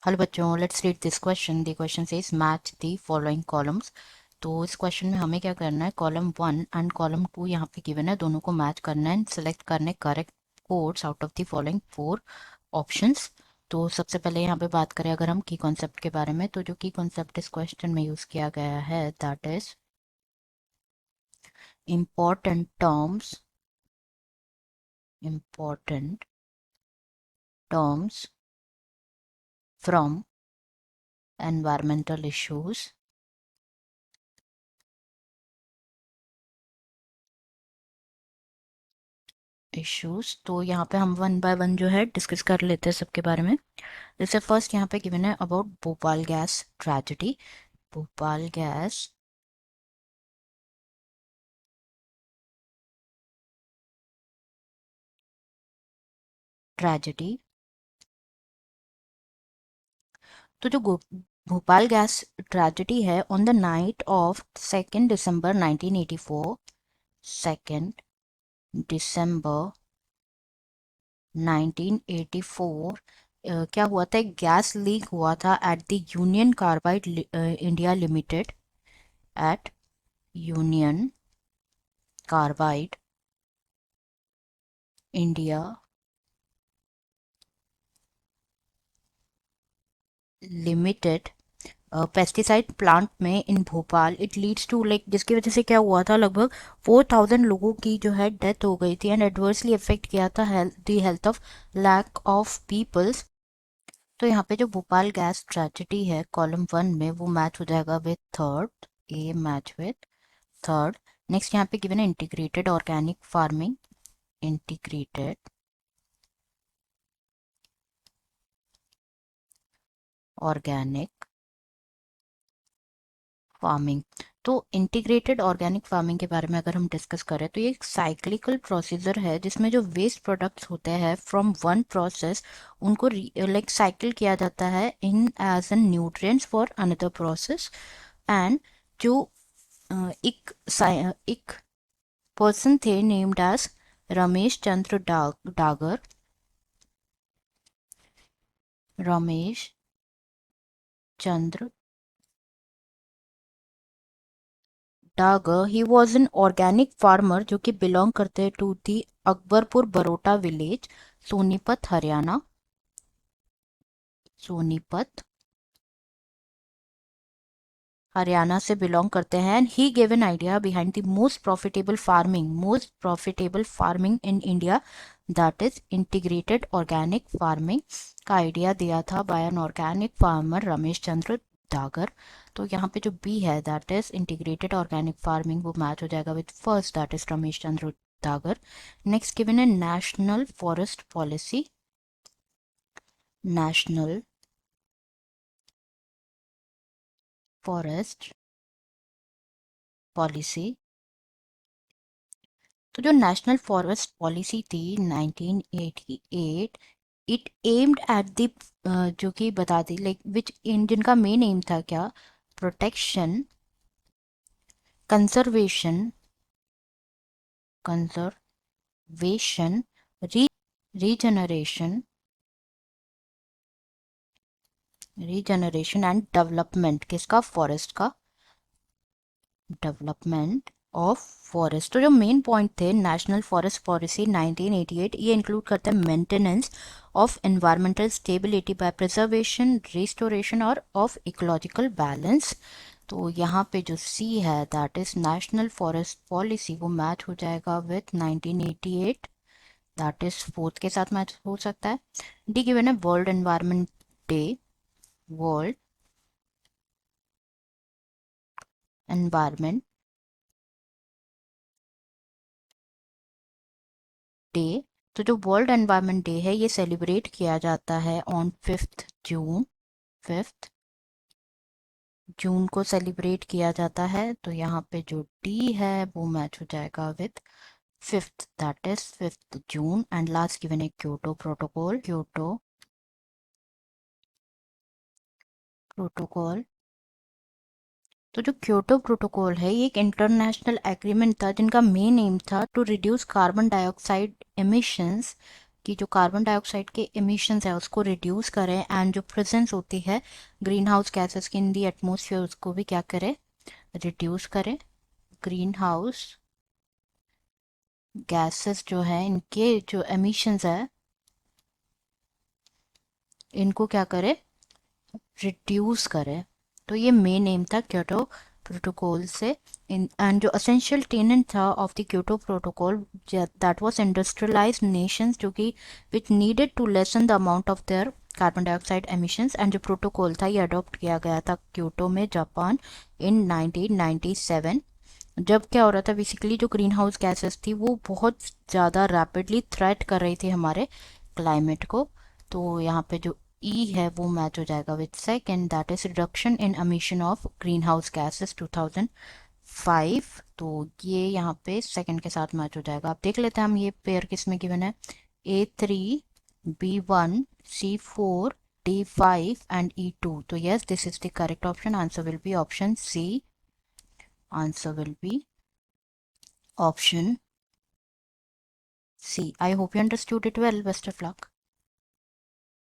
Hello बच्चों, let's read this question. The question says match the following columns. तो इस question में हमें क्या करना है, कॉलम 1 एंड कॉलम 2 यहाँ पे गिवन है, दोनों को मैच करना है, सेलेक्ट करने correct codes out of the following 4 options. तो सबसे पहले यहाँ पे बात करें अगर हम की कॉन्सेप्ट के बारे में, तो जो की कॉन्सेप्ट इस क्वेश्चन में यूज किया गया है that is important terms from environmental issues. तो यहाँ पे हम वन बाय वन जो है डिस्कस कर लेते हैं सबके बारे में। जैसे फर्स्ट यहाँ पे गिवन है about Bhopal gas tragedy. Bhopal gas tragedy. तो जो भोपाल गैस ट्रेजेडी है, ऑन द नाइट ऑफ 2 दिसंबर 1984, 2 दिसंबर 1984 क्या हुआ था, एक गैस लीक हुआ था at the Union Carbide India Limited, at Union Carbide India Limited pesticide plant में in Bhopal. It leads to like, जिसकी वजह से क्या हुआ था, लगभग 4,000 लोगों की जो है डेथ हो गई थी एंड एडवर्सली इफेक्ट किया था health of lakh of peoples. तो यहाँ पे जो भोपाल गैस ट्रेजेडी है कॉलम 1 में, वो मैच हो जाएगा with third. A match with third. Next यहाँ पे गिवन है integrated organic farming. Integrated organic farming. तो इंटीग्रेटेड ऑर्गेनिक फार्मिंग के बारे में अगर हम डिस्कस करें, तो ये एक साइक्लिकल प्रोसीजर है जिसमें जो वेस्ट प्रोडक्ट्स होते हैं फ्रॉम वन प्रोसेस, उनको लाइक साइकिल किया जाता है in as an nutrients for another process. And जो एक पर्सन थे named as Ramesh Chandra Dagar. Ramesh Chandra Dagar, he was an organic farmer जो कि बिलोंग करते हैं to the Akbarpur Barota village, Sonipat Haryana. Sonipat Haryana से बिलोंग करते हैं। And he gave an idea behind the most profitable farming in India, that is integrated organic farming का आइडिया दिया था by an organic farmer Ramesh Chandra Dagar. तो यहाँ पे जो बी है that is integrated organic farming, वो मैच हो जाएगा with first that is Ramesh Chandra Dagar. Next given है national forest policy. National forest policy. तो जो नेशनल फॉरेस्ट पॉलिसी थी 1988, इट एम्ड एट द, जो कि बता दी लाइक विच इन, जिनका मेन एम था क्या, protection, conservation, conservation, regeneration, regeneration and development, किसका, फॉरेस्ट का, डेवलपमेंट ऑफ फॉरेस्ट। तो जो मेन पॉइंट थे नेशनल फॉरेस्ट पॉलिसी 1988, ये इंक्लूड करता है maintenance of environmental stability by preservation, restoration और ऑफ इकोलॉजिकल बैलेंस। तो यहाँ पे जो सी है that is national forest policy, वो मैच हो जाएगा विथ 1988, दैट इज फोर्थ के साथ मैच हो सकता है। डी गिवन है world environment day. World environment day. तो जो वर्ल्ड एनवायरनमेंट डे है, ये सेलिब्रेट किया जाता है ऑन 5 जून। 5 जून को सेलिब्रेट किया जाता है। तो यहाँ पे जो डी है वो मैच हो जाएगा with fifth, that is 5 June. And last given है क्योटो प्रोटोकॉल। Kyoto protocol. तो जो क्योटो प्रोटोकॉल है, ये एक इंटरनेशनल एग्रीमेंट था जिनका मेन एम था to reduce carbon dioxide emissions कि जो कार्बन डाइऑक्साइड के एमिशंस है उसको रिड्यूस करें एंड जो प्रेजेंस होती है ग्रीन हाउस गैसेस की इन दी एटमोसफियर उसको भी क्या करें, रिड्यूस करें। ग्रीन हाउस गैसेस जो है इनके जो एमिशंस है इनको क्या करे, रिड्यूस करे। तो ये मेन एम था क्योटो प्रोटोकॉल से। इन एंड जो असेंशियल टेनेंट था of the Kyoto protocol that was industrialized nations जो कि which needed to lessen the amount of their carbon dioxide emissions. And जो प्रोटोकॉल था ये अडॉप्ट किया गया था क्योटो में जापान इन 1997। जब क्या हो रहा था बेसिकली जो ग्रीन हाउस गैसेस थी वो बहुत ज़्यादा रैपिडली थ्रेट कर रही थी हमारे क्लाइमेट को। तो यहाँ पे जो ई है वो मैच हो जाएगा with second that is reduction in emission of green house gases 2005। तो ये यहाँ पे सेकंड के साथ मैच हो जाएगा। अब देख लेते हैं हम ये पेयर किस में गिवन है। A3 B1 C4 D5 and E2। तो yes, this is the correct option. Answer will be option C. Answer will be option C. I hope you understood it well. Best of luck.